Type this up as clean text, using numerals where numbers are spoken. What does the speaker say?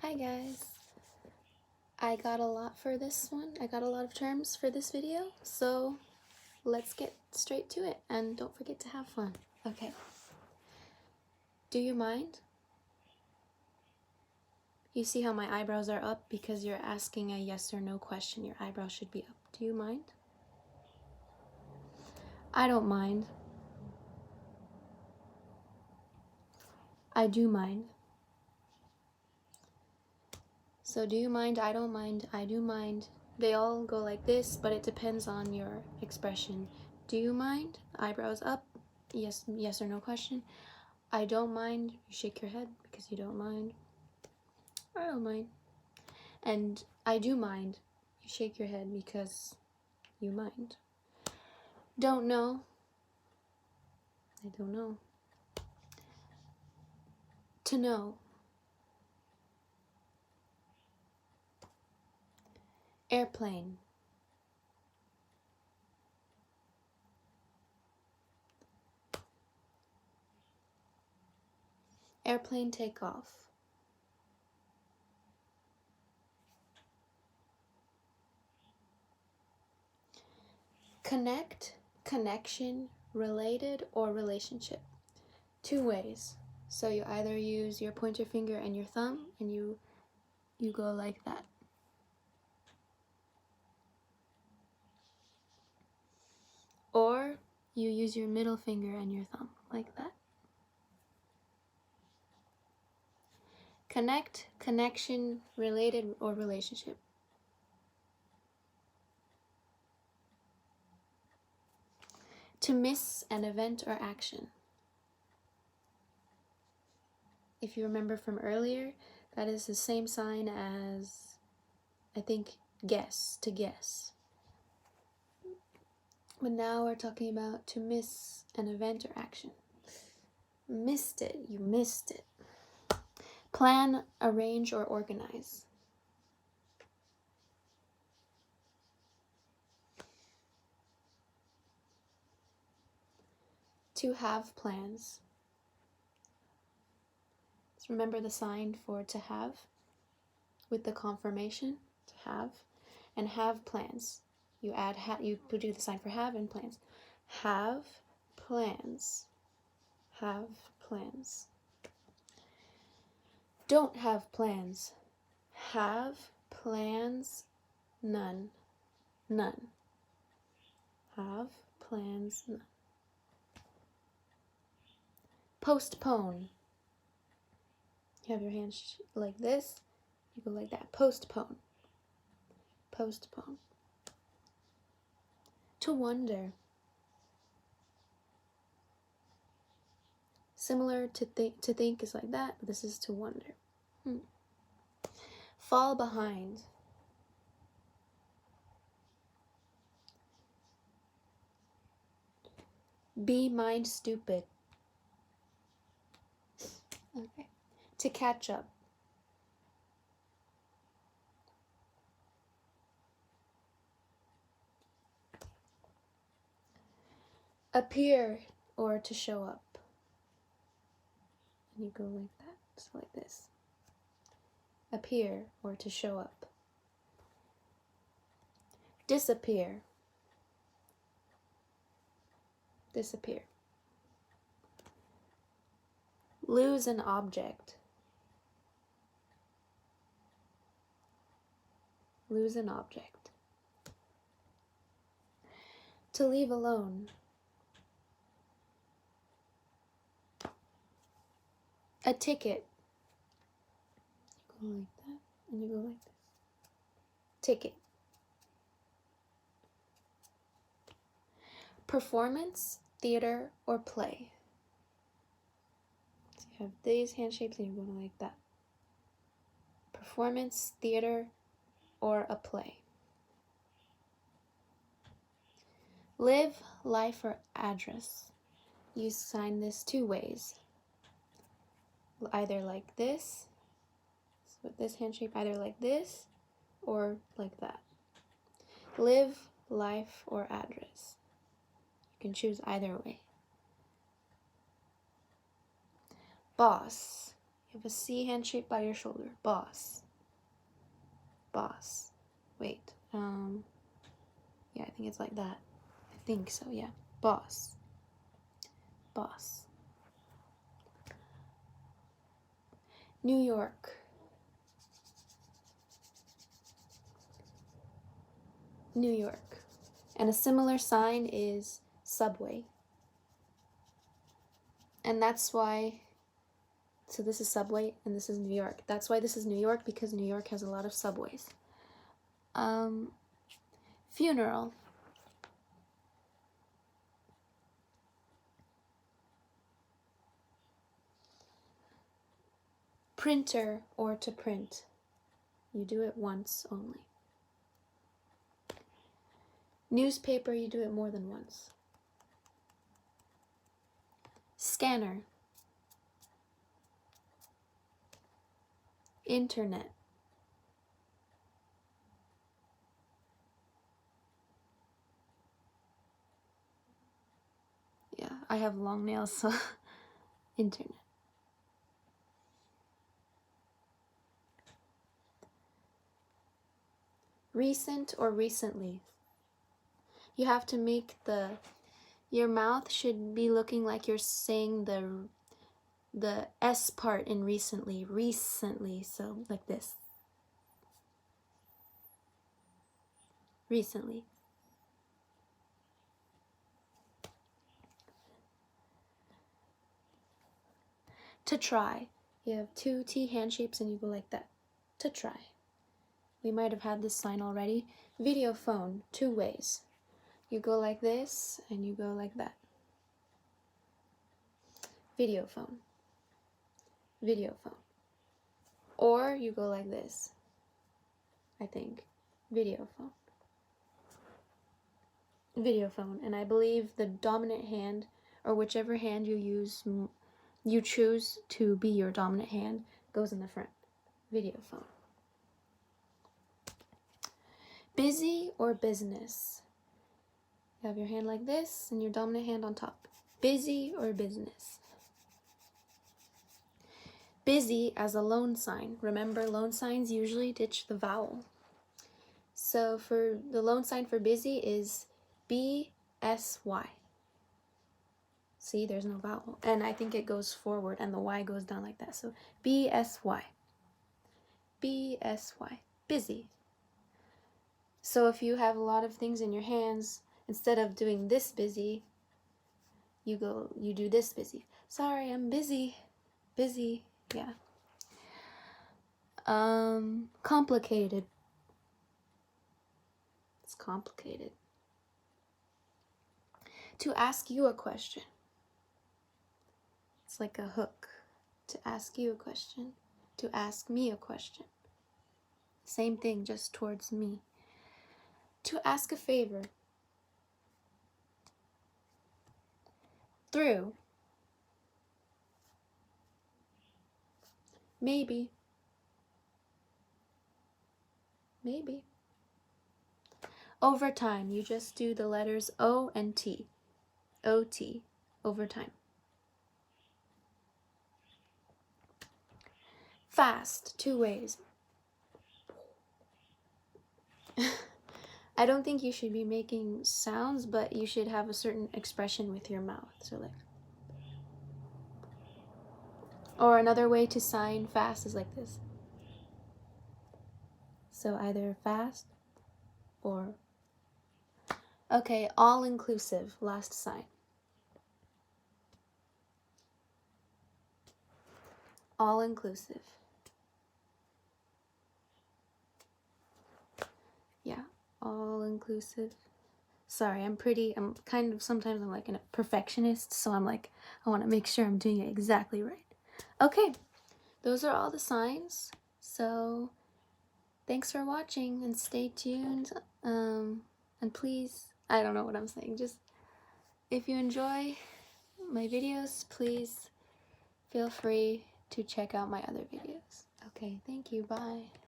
Hi guys. I got a lot for this one. I got a lot of terms for this video, so let's get straight to it and don't forget to have fun. Okay. Do you mind? You see how my eyebrows are up because you're asking a yes or no question. Your eyebrows should be up. Do you mind? I don't mind. I do mind. So do you mind, I don't mind, I do mind. They all go like this, but it depends on your expression. Do you mind? Eyebrows up. Yes or no question. I don't mind. You shake your head because you don't mind. I don't mind. And I do mind. You shake your head because you mind. Don't know. I don't know. To know. Airplane. Airplane takeoff. Connect, connection, related, or relationship. Two ways. So you either use your pointer finger and your thumb and you go like that. Or you use your middle finger and your thumb like that. Connect, connection, related, or relationship. To miss an event or action. If you remember from earlier, that is the same sign as, I think, guess, to guess. But now we're talking about to miss an event or action. Missed it, you missed it. Plan, arrange, or organize. To have plans. So remember the sign for to have with the confirmation, to have, and have plans. You add you do the sign for have and plans. Have plans. Have plans. Don't have plans. Have plans. None. None. Have plans. None. Postpone. You have your hands like this. You go like that. Postpone. Postpone. To wonder. Similar to think is like that, but this is to wonder. Fall behind. Be mind stupid. Okay. To catch up. Appear or to show up. And you go like that, just like this. Appear or to show up. Disappear. Disappear. Lose an object. Lose an object. To leave alone. A ticket. You go like that, and you go like this. Ticket. Performance, theater, or play. So you have these hand shapes and you're going like that. Performance, theater, or a play. Live, life, or address. You sign this two ways. Either like this, so with this hand shape, either like this or like that. Live, life, or address. You can choose either way. Boss. You have a C hand-shaped by your shoulder. Boss. Boss. Wait. Yeah, I think it's like that. I think so, yeah. Boss. Boss. New York. New York. And a similar sign is subway. And that's why, so this is subway and this is New York. That's why this is New York, because New York has a lot of subways. Funeral. Printer, or to print. You do it once only. Newspaper, you do it more than once. Scanner. Internet. Yeah, I have long nails, so internet. Recent or recently. You have to make your mouth should be looking like you're saying the S part in recently, so like this. Recently. To try. You have two T hand shapes and you go like that. To try. We might have had this sign already. Video phone, 2 ways. You go like this and you go like that. Video phone. Video phone. Or you go like this, I think. Video phone. Video phone. And I believe the dominant hand, or whichever hand you choose to be your dominant hand, goes in the front. Video phone. Busy or business. You have your hand like this and your dominant hand on top. Busy or business. Busy as a loan sign. Remember, loan signs usually ditch the vowel. So for the loan sign for busy is B-S-Y. See, there's no vowel. And I think it goes forward and the Y goes down like that. So B-S-Y. B-S-Y. Busy. So if you have a lot of things in your hands, instead of doing this busy, you do this busy. Sorry, I'm busy. Busy, yeah. Complicated. It's complicated. To ask you a question. It's like a hook. To ask you a question. To ask me a question. Same thing, just towards me. To ask a favor. Through. Maybe. Maybe. Overtime. You just do the letters O and T. O-T. Overtime. Fast. 2 ways. I don't think you should be making sounds, but you should have a certain expression with your mouth. So like, or another way to sign fast is like this. So either fast or, okay, all-inclusive, last sign. All-inclusive. Yeah, all-inclusive. Sorry, I'm kind of, sometimes I'm like a perfectionist, so I'm like, I want to make sure I'm doing it exactly right. Okay, those are all the signs. So thanks for watching and stay tuned. And please, I don't know what I'm saying, just if you enjoy my videos, please feel free to check out my other videos. Okay, thank you, bye.